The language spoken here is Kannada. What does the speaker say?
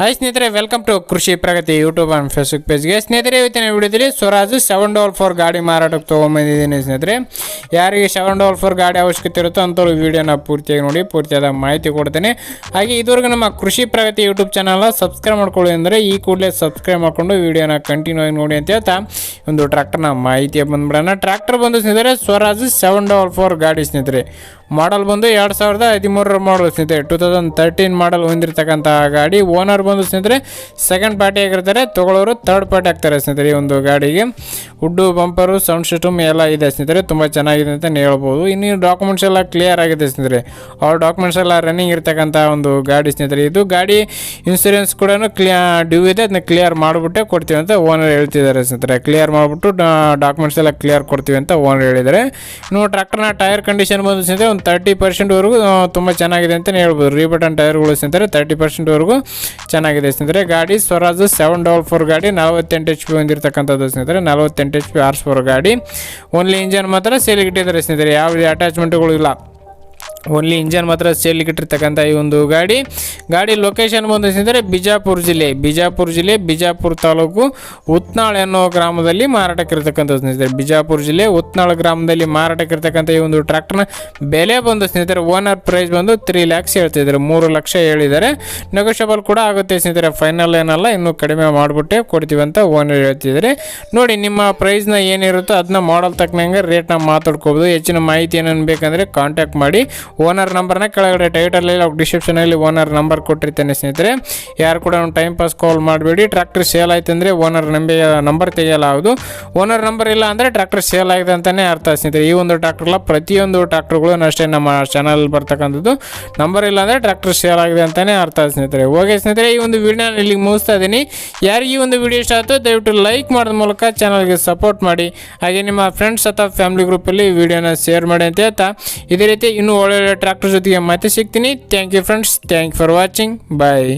ಹಾಯ್ ಸ್ನೇಹಿತರೆ, ವೆಲ್ಕಮ್ ಟು ಕೃಷಿ ಪ್ರಗತಿ ಯೂಟ್ಯೂಬ್ ಆ್ಯಂಡ್ ಫೇಸ್ಬುಕ್ ಪೇಜ್ಗೆ. ಸ್ನೇಹಿತರೆ, ಇವತ್ತಿನ ವಿಡಿಯೋದಲ್ಲಿ ಸ್ವರಾಜ್ 744 ಗಾಡಿ ಮಾರಾಟಕ್ಕೆ ತೊಗೊಂಬಂದಿದ್ದೀನಿ. ಸ್ನೇಹಿತರೆ, ಯಾರಿಗೆ 744 ಗಾಡಿ ಅವಶ್ಯಕತೆ ಇರುತ್ತೋ ಅಂಥವ್ರು ವಿಡಿಯೋನ ಪೂರ್ತಿಯಾಗಿ ನೋಡಿ, ಪೂರ್ತಿಯಾದ ಮಾಹಿತಿ ಕೊಡ್ತೇನೆ. ಹಾಗೆ ಇದುವರೆಗೂ ನಮ್ಮ ಕೃಷಿ ಪ್ರಗತಿ ಯೂಟ್ಯೂಬ್ ಚಾನಲ್ನ ಸಬ್ಸ್ಕ್ರೈಬ್ ಮಾಡ್ಕೊಳ್ಳಿ ಅಂದರೆ ಈ ಕೂಡಲೇ ಸಬ್ಸ್ಕ್ರೈಬ್ ಮಾಡಿಕೊಂಡು ವಿಡಿಯೋನ ಕಂಟಿನ್ಯೂ ಆಗಿ ನೋಡಿ ಅಂತ ಹೇಳ್ತಾ ಒಂದು ಟ್ರ್ಯಾಕ್ಟರ್ನ ಮಾಹಿತಿ ಬಂದ್ಬಿಡೋಣ. ಟ್ರ್ಯಾಕ್ಟರ್ ಬಂದು ಸ್ನೇಹಿತರೆ ಸ್ವರಾಜ್ 744 ಗಾಡಿ. ಸ್ನೇಹಿತರೆ, ಮಾಡಲ್ ಬಂದು 2013 ಮಾಡಲ್ ಸ್ನೇಹಿತರೆ, 2013 ಮಾಡಲ್ ಹೊಂದಿರತಕ್ಕಂಥ ಗಾಡಿ. ಓನರ್ ಬಂದು ಸ್ನೇಹಿತರೆ ಸೆಕೆಂಡ್ ಪಾರ್ಟಿ ಆಗಿರ್ತಾರೆ, ತೊಗೊಳ್ಳೋರು ಥರ್ಡ್ ಪಾರ್ಟಿ ಆಗ್ತಾರೆ ಸ್ನೇಹಿತರೆ. ಈ ಒಂದು ಗಾಡಿಗೆ ವುಡ್ಡು, ಬಂಪರು, ಸೌಂಡ್ ಸಿಸ್ಟಮ್ ಎಲ್ಲ ಇದೆ ಸ್ನೇಹಿತರೆ, ತುಂಬ ಚೆನ್ನಾಗಿದೆ ಅಂತ ಹೇಳ್ಬೋದು. ಇನ್ನು ಡಾಕ್ಯುಮೆಂಟ್ಸ್ ಎಲ್ಲ ಕ್ಲಿಯರ್ ಆಗಿದೆ ಸ್ನೇಹಿತರೆ, ಅವ್ರ ಡಾಕ್ಯುಮೆಂಟ್ಸ್ ಎಲ್ಲ ರನ್ನಿಂಗ್ ಇರ್ತಕ್ಕಂಥ ಒಂದು ಗಾಡಿ ಸ್ನೇಹಿತರೆ. ಇದು ಗಾಡಿ ಇನ್ಸೂರೆನ್ಸ್ ಕೂಡ ಡ್ಯೂ ಇದೆ, ಅದನ್ನ ಕ್ಲಿಯರ್ ಮಾಡಿಬಿಟ್ಟೆ ಕೊಡ್ತೀವಿ ಅಂತ ಓನರ್ ಹೇಳ್ತಿದ್ದಾರೆ ಸ್ನೇಹಿತರೆ. ಕ್ಲಿಯರ್ ಮಾಡಿಬಿಟ್ಟು ಡಾಕ್ಯುಮೆಂಟ್ಸ್ ಎಲ್ಲ ಕ್ಲಿಯರ್ ಕೊಡ್ತೀವಿ ಅಂತ ಓನರ್ ಹೇಳಿದ್ದಾರೆ. ಇನ್ನು ಟ್ರ್ಯಾಕ್ಟರ್ನ ಟೈರ್ ಕಂಡೀಷನ್ ಬಂದು ಸ್ನೇಹಿತರೆ 30% ತುಂಬ ಚೆನ್ನಾಗಿದೆ ಅಂತಲೇ ಹೇಳ್ಬೋದು. ರೀಬಟನ್ ಟೈರ್ಗಳು ಸ್ನೇಹಿತರೆ 30% ಚೆನ್ನಾಗಿದೆ ಸ್ನೇಹಿತರೆ. ಗಾಡಿ ಸ್ವರಾಜ್ 744 ಗಾಡಿ 48 HP ಹೊಂದಿರತಕ್ಕಂಥದ್ದು ಸ್ನೇಹಿತರೆ, 48 HP ಹಾರ್ಸ್ ಪವರ್ ಗಾಡಿ. ಓನ್ಲಿ ಇಂಜನ್ ಮಾತ್ರ ಸೇಲಿಗೆ ಇಟ್ಟಿದ್ದಾರೆ ಸ್ನೇಹಿತರೆ, ಯಾವುದೇ ಅಟ್ಯಾಚ್ಮೆಂಟ್ಗಳು ಇಲ್ಲ, ಓನ್ಲಿ ಇಂಜನ್ ಮಾತ್ರ ಸೇಲಿಗೆ ಇಟ್ಟಿರ್ತಕ್ಕಂಥ ಈ ಒಂದು ಗಾಡಿ ಲೊಕೇಶನ್ ಬಂದು ಸ್ನೇಹಿತರೆ ಬಿಜಾಪುರ ಜಿಲ್ಲೆ ಬಿಜಾಪುರ ತಾಲೂಕು ಉತ್ನಾಳ್ ಅನ್ನೋ ಗ್ರಾಮದಲ್ಲಿ ಮಾರಾಟಕ್ಕಿರ್ತಕ್ಕಂಥ ಸ್ನೇಹಿತರೆ. ಬಿಜಾಪುರ ಜಿಲ್ಲೆ ಉತ್ನಾಳ್ ಗ್ರಾಮದಲ್ಲಿ ಮಾರಾಟಕ್ಕಿರ್ತಕ್ಕಂಥ ಈ ಒಂದು ಟ್ರ್ಯಾಕ್ಟರ್ನ ಬೆಲೆ ಬಂದು ಸ್ನೇಹಿತರೆ ಓನರ್ ಪ್ರೈಸ್ ಬಂದು 3 lakhs ಹೇಳ್ತಿದ್ದಾರೆ, 3 ಲಕ್ಷ ಹೇಳಿದ್ದಾರೆ. ನೆಗೋಷಿಯಬಲ್ ಕೂಡ ಆಗುತ್ತೆ ಸ್ನೇಹಿತರೆ, ಫೈನಲ್ ಏನಲ್ಲ, ಇನ್ನೂ ಕಡಿಮೆ ಮಾಡಿಬಿಟ್ಟೆ ಕೊಡ್ತೀವಿ ಅಂತ ಓನರ್ ಹೇಳ್ತಿದ್ದಾರೆ. ನೋಡಿ, ನಿಮ್ಮ ಪ್ರೈಸ್ನ ಏನಿರುತ್ತೋ ಅದನ್ನ ಮಾಡಲ್ ತಕ್ಕನಂಗೆ ರೇಟ್ನ ಮಾತಾಡ್ಕೋಬೋದು. ಹೆಚ್ಚಿನ ಮಾಹಿತಿ ಏನೇನು ಬೇಕಂದರೆ ಕಾಂಟ್ಯಾಕ್ಟ್ ಮಾಡಿ. ಓನರ್ ನಂಬರ್ನ ಕೆಳಗಡೆ ಟೈಟಲಲ್ಲಿ ಡಿಸ್ಕ್ರಿಪ್ಷನಲ್ಲಿ ಓನರ್ ನಂಬರ್ ಕೊಟ್ಟಿರ್ತೇನೆ ಸ್ನೇಹಿತರೆ. ಯಾರು ಕೂಡ ಟೈಮ್ ಪಾಸ್ ಕಾಲ್ ಮಾಡಬೇಡಿ. ಟ್ರ್ಯಾಕ್ಟರ್ ಸೇಲ್ ಆಯ್ತು ಅಂದರೆ ಓನರ್ ನಂಬರ್ ತೆಗೆಯಲಾಗುವುದು. ಓನರ್ ನಂಬರ್ ಇಲ್ಲ ಅಂದರೆ ಟ್ರ್ಯಾಕ್ಟರ್ ಸೇಲ್ ಆಗಿದೆ ಅಂತಲೇ ಅರ್ಥ ಸ್ನೇಹಿತರೆ. ಈ ಒಂದು ಟ್ರ್ಯಾಕ್ಟರ್ಲ ಪ್ರತಿಯೊಂದು ಟ್ರ್ಯಾಕ್ಟರ್ಗಳು ಅಷ್ಟೇ ನಮ್ಮ ಚಾನಲ್ ಬರ್ತಕ್ಕಂಥದ್ದು. ನಂಬರ್ ಇಲ್ಲ ಅಂದರೆ ಟ್ರ್ಯಾಕ್ಟರ್ ಸೇಲ್ ಆಗಿದೆ ಅಂತಲೇ ಅರ್ಥ ಸ್ನೇಹಿತರೆ. ಓಕೆ ಸ್ನೇಹಿತರೆ, ಈ ಒಂದು ವಿಡಿಯೋನ ಇಲ್ಲಿಗೆ ಮುಗಿಸ್ತಾ ಇದ್ದೀನಿ. ಯಾರಿಗೆ ಈ ಒಂದು ವಿಡಿಯೋ ಇಷ್ಟ ಆಯಿತು ದಯವಿಟ್ಟು ಲೈಕ್ ಮಾಡೋದ ಮೂಲಕ ಚಾನಲ್ಗೆ ಸಪೋರ್ಟ್ ಮಾಡಿ. ಹಾಗೆ ನಿಮ್ಮ ಫ್ರೆಂಡ್ಸ್ ಅಥವಾ ಫ್ಯಾಮಿಲಿ ಗ್ರೂಪಲ್ಲಿ ವಿಡಿಯೋನ ಶೇರ್ ಮಾಡಿ ಅಂತ ಹೇಳ್ತಾ ಇದೇ ರೀತಿ ಇನ್ನೂ ಒಳ್ಳೆ ಟ್ರ್ಯಾಕ್ಟರ್ ಜೊತೆಗೆ ಮತ್ತೆ ಸಿಗ್ತೀನಿ. Thank you friends, thank you for watching, bye.